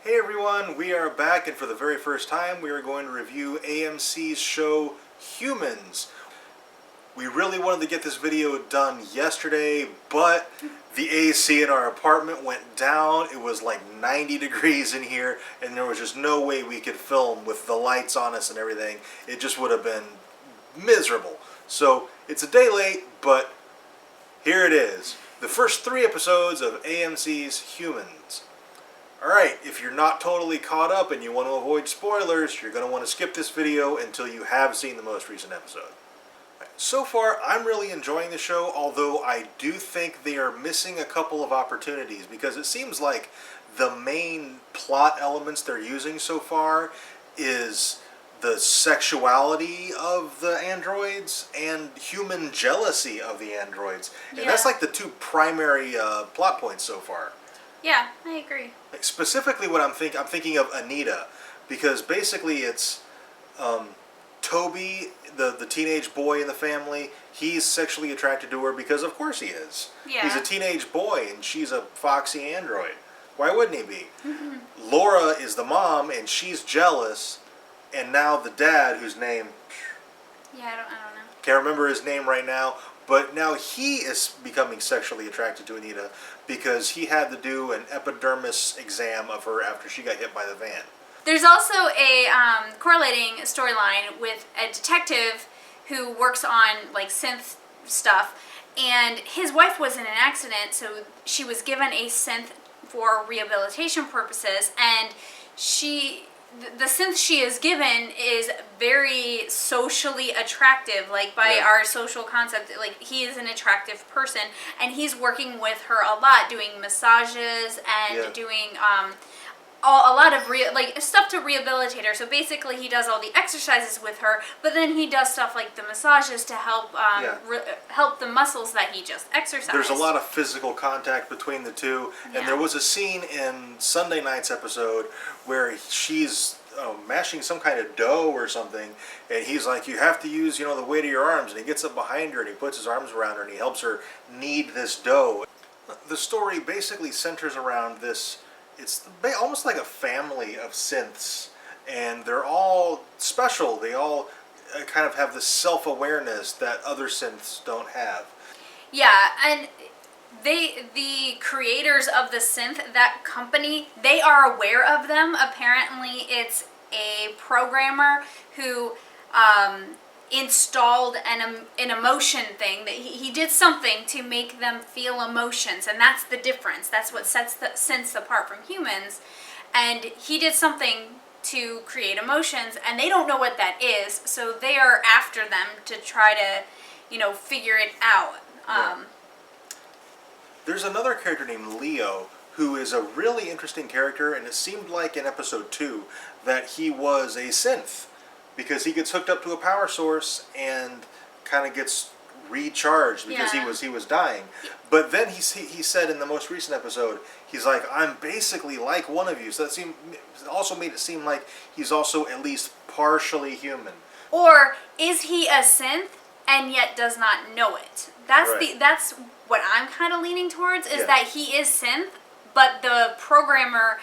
Hey everyone, we are back, and for the very first time we are going to review AMC's show Humans. We really wanted to get this video done yesterday, but the AC in our apartment went down. It was like 90 degrees in here, and there was just no way we could film with the lights on us and everything. It just would have been miserable. So it's a day late, but here it is. The first 3 episodes of AMC's Humans. Alright, if you're not totally caught up and you want to avoid spoilers, you're going to want to skip this video until you have seen the most recent episode. So far, I'm really enjoying the show, although I do think they are missing a couple of opportunities, because it seems like the main plot elements they're using so far is the sexuality of the androids and human jealousy of the androids. And that's like the 2 primary plot points so far. Yeah, I agree. Specifically, what I'm thinking of Anita, because basically it's Toby, the teenage boy in the family. He's sexually attracted to her because, of course, he is. Yeah. He's a teenage boy, and she's a foxy android. Why wouldn't he be? Laura is the mom, and she's jealous. And now the dad, whose name Yeah, I don't know. can't remember his name right now. But now he is becoming sexually attracted to Anita because he had to do an epidermis exam of her after she got hit by the van. There's also a correlating storyline with a detective who works on like synth stuff, and his wife was in an accident, so she was given a synth for rehabilitation purposes, and the synth she is given is very socially attractive, like by our social concept. Like, he is an attractive person, and he's working with her a lot, doing massages and doing a lot of stuff to rehabilitate her. So basically, he does all the exercises with her, but then he does stuff like the massages to help help the muscles that he just exercised. There's a lot of physical contact between the two, and there was a scene in Sunday night's episode where she's mashing some kind of dough or something, and he's like, "You have to use, the weight of your arms," and he gets up behind her and he puts his arms around her and he helps her knead this dough. The story basically centers around this. It's almost like a family of synths, and they're all special. They all kind of have this self-awareness that other synths don't have. Yeah, and the creators of the synth, that company, they are aware of them. Apparently, it's a programmer who installed an emotion thing, that he did something to make them feel emotions, and that's the difference. That's what sets the synths apart from humans. And he did something to create emotions, and they don't know what that is, so they are after them to try to figure it out. There's another character named Leo who is a really interesting character, and it seemed like in episode 2 that he was a synth, because he gets hooked up to a power source and kind of gets recharged because he was dying. But then he said in the most recent episode, he's like, "I'm basically like one of you." So that also made it seem like he's also at least partially human. Or is he a synth and yet does not know it? That's what I'm kind of leaning towards, is that he is synth, but the programmer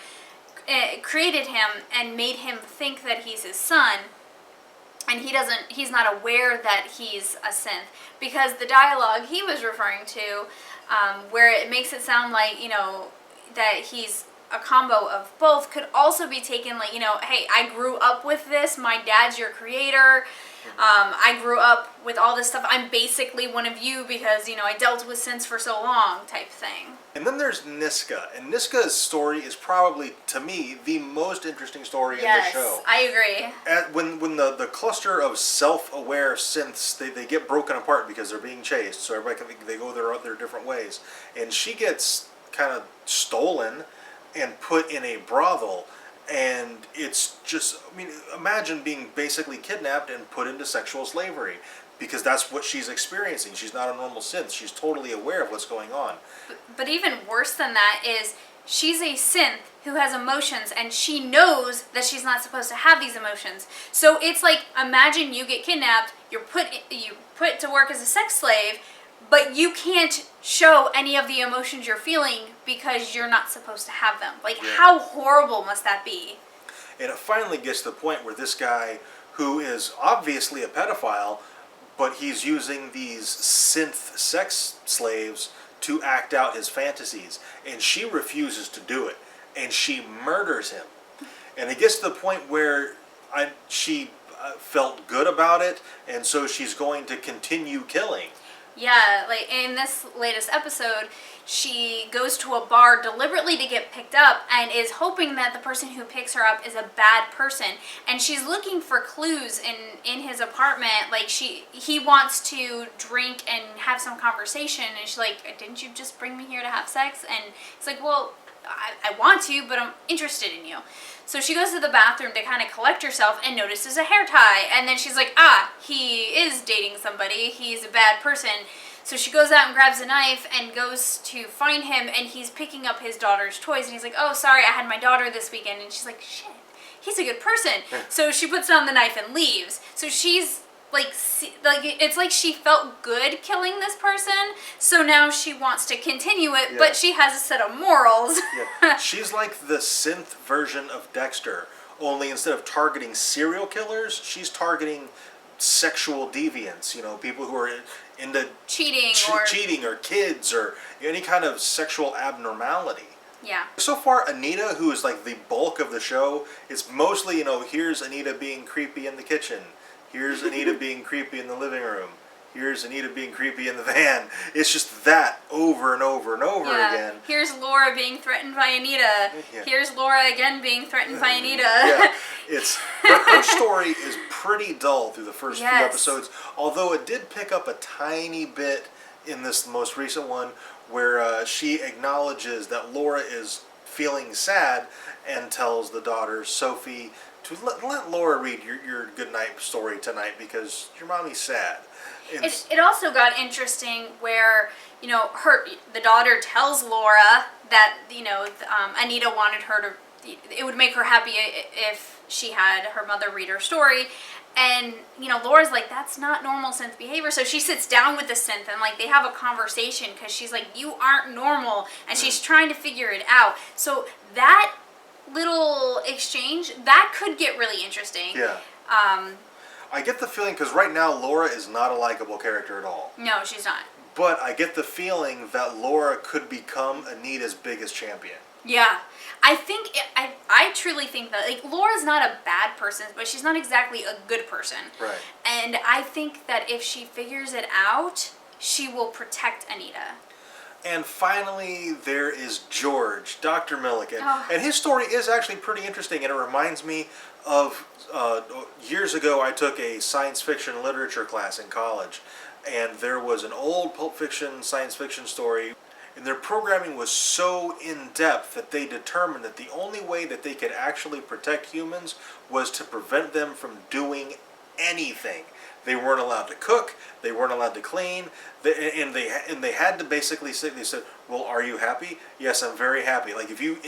created him and made him think that he's his son. And he's not aware that he's a synth, because the dialogue he was referring to, where it makes it sound like, that he's a combo of both, could also be taken like, hey, I grew up with this, my dad's your creator, I grew up with all this stuff, I'm basically one of you because, I dealt with synths for so long, type thing. And then there's Niska, and Niska's story is probably, to me, the most interesting story in the show. Yes, I agree. When the cluster of self-aware synths, they get broken apart because they're being chased, so everybody they go their different ways, and she gets kind of stolen and put in a brothel, and it's just, imagine being basically kidnapped and put into sexual slavery, because that's what she's experiencing. She's not a normal synth. She's totally aware of what's going on. But even worse than that is, she's a synth who has emotions, and she knows that she's not supposed to have these emotions. So it's like, imagine you get kidnapped, you're put to work as a sex slave, but you can't show any of the emotions you're feeling because you're not supposed to have them. Like, Yeah. how horrible must that be? And it finally gets to the point where this guy, who is obviously a pedophile, but he's using these synth sex slaves to act out his fantasies. And she refuses to do it. And she murders him. And it gets to the point where she felt good about it, and so she's going to continue killing. Yeah, like in this latest episode, she goes to a bar deliberately to get picked up and is hoping that the person who picks her up is a bad person. And she's looking for clues in his apartment. Like, he wants to drink and have some conversation, and she's like, "Didn't you just bring me here to have sex?" And he's like, "Well, I want to, but I'm interested in you." So she goes to the bathroom to kind of collect herself and notices a hair tie. And then she's like, he is dating somebody. He's a bad person. So she goes out and grabs a knife and goes to find him, and he's picking up his daughter's toys. And he's like, "Oh, sorry, I had my daughter this weekend." And she's like, "Shit, he's a good person." So she puts down the knife and leaves. So she's like it's like she felt good killing this person, so now she wants to continue it, but she has a set of morals. Yeah. She's like the synth version of Dexter, only instead of targeting serial killers, she's targeting sexual deviants, people who are into cheating or kids or any kind of sexual abnormality. Yeah. So far, Anita, who is like the bulk of the show, it's mostly, here's Anita being creepy in the kitchen. Here's Anita being creepy in the living room. Here's Anita being creepy in the van. It's just that over and over and over again. Here's Laura being threatened by Anita. Yeah. Here's Laura again being threatened by Anita. Yeah, her story is pretty dull through the first few episodes, although it did pick up a tiny bit in this most recent one where she acknowledges that Laura is feeling sad and tells the daughter, Sophie, to let Laura read your goodnight story tonight because your mommy's sad. It also got interesting where, the daughter tells Laura that, Anita wanted her to, it would make her happy if she had her mother read her story. And, Laura's like, that's not normal synth behavior. So she sits down with the synth and, they have a conversation because she's like, you aren't normal. And she's trying to figure it out. So that little exchange, that could get really interesting. Yeah. I get the feeling, because right now Laura is not a likable character at all. No, she's not. But I get the feeling that Laura could become Anita's biggest champion. Yeah. I truly think that, Laura's not a bad person, but she's not exactly a good person. Right. And I think that if she figures it out, she will protect Anita. And finally, there is George, Dr. Milliken. Oh. And his story is actually pretty interesting, and it reminds me of years ago I took a science fiction literature class in college, and there was an old Pulp Fiction science fiction story, and their programming was so in-depth that they determined that the only way that they could actually protect humans was to prevent them from doing anything. They weren't allowed to cook. They weren't allowed to clean. And they had to basically say, they said, well, are you happy? Yes, I'm very happy. If you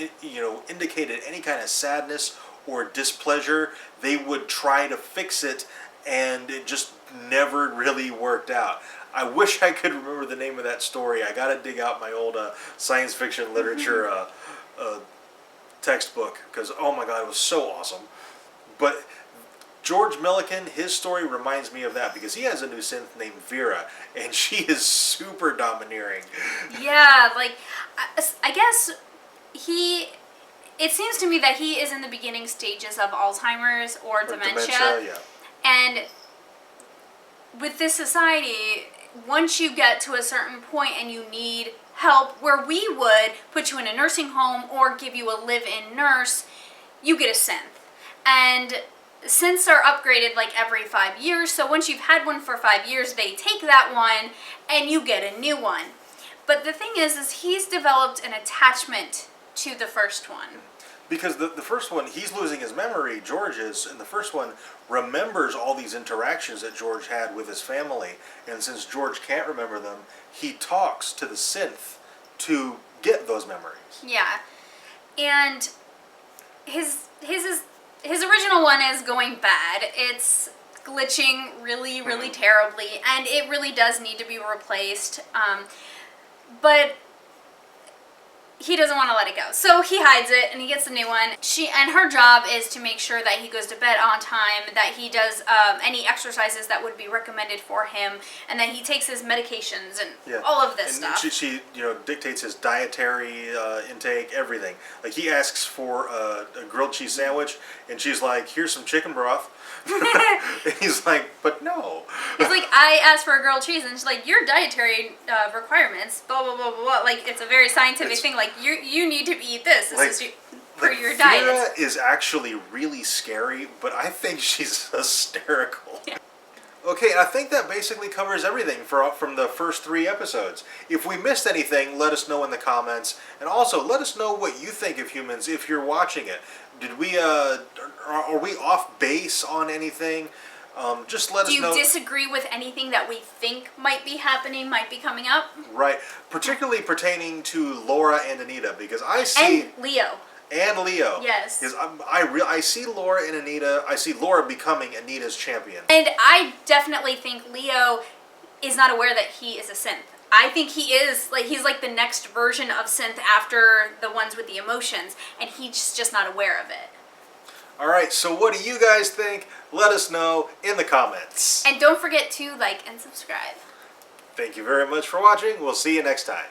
indicated any kind of sadness or displeasure, they would try to fix it, and it just never really worked out. I wish I could remember the name of that story. I got to dig out my old science fiction literature textbook because, oh my God, it was so awesome. But George Milliken, his story reminds me of that because he has a new synth named Vera, and she is super domineering. Yeah, I guess it seems to me that he is in the beginning stages of Alzheimer's or dementia. Yeah. And with this society, once you get to a certain point and you need help, where we would put you in a nursing home or give you a live-in nurse, you get a synth. And synths are upgraded every 5 years, so once you've had one for 5 years, they take that one and you get a new one. But the thing is he's developed an attachment to the first one. Because the first one, he's losing his memory, George is, and the first one remembers all these interactions that George had with his family, and since George can't remember them, he talks to the synth to get those memories. Yeah. And his original one is going bad. It's glitching really terribly, and it really does need to be replaced. But he doesn't want to let it go, so he hides it and he gets a new one. Her job is to make sure that he goes to bed on time, that he does any exercises that would be recommended for him, and that he takes his medications and all of this stuff. She dictates his dietary intake, everything. Like, he asks for a grilled cheese sandwich, and she's like, "Here's some chicken broth." And he's like, "But no." He's like, "I asked for a grilled cheese," and she's like, "Your dietary requirements, blah blah blah blah blah." Like, it's a very scientific thing. Like, you need to eat this. This is for your diet. Vera is actually really scary, but I think she's hysterical. Yeah. Okay, I think that basically covers everything from the first 3 episodes. If we missed anything, let us know in the comments, and also let us know what you think of Humans if you're watching it. Did we are we off base on anything? Just let us know. Do you disagree with anything that we think might be happening, might be coming up? Right, particularly pertaining to Laura and Anita, because I see... And Leo. And Leo. Yes. Because I see Laura and Anita, I see Laura becoming Anita's champion. And I definitely think Leo is not aware that he is a synth. I think he is, like, he's like the next version of synth after the ones with the emotions, and he's just not aware of it. Alright, so what do you guys think? Let us know in the comments. And don't forget to like and subscribe. Thank you very much for watching. We'll see you next time.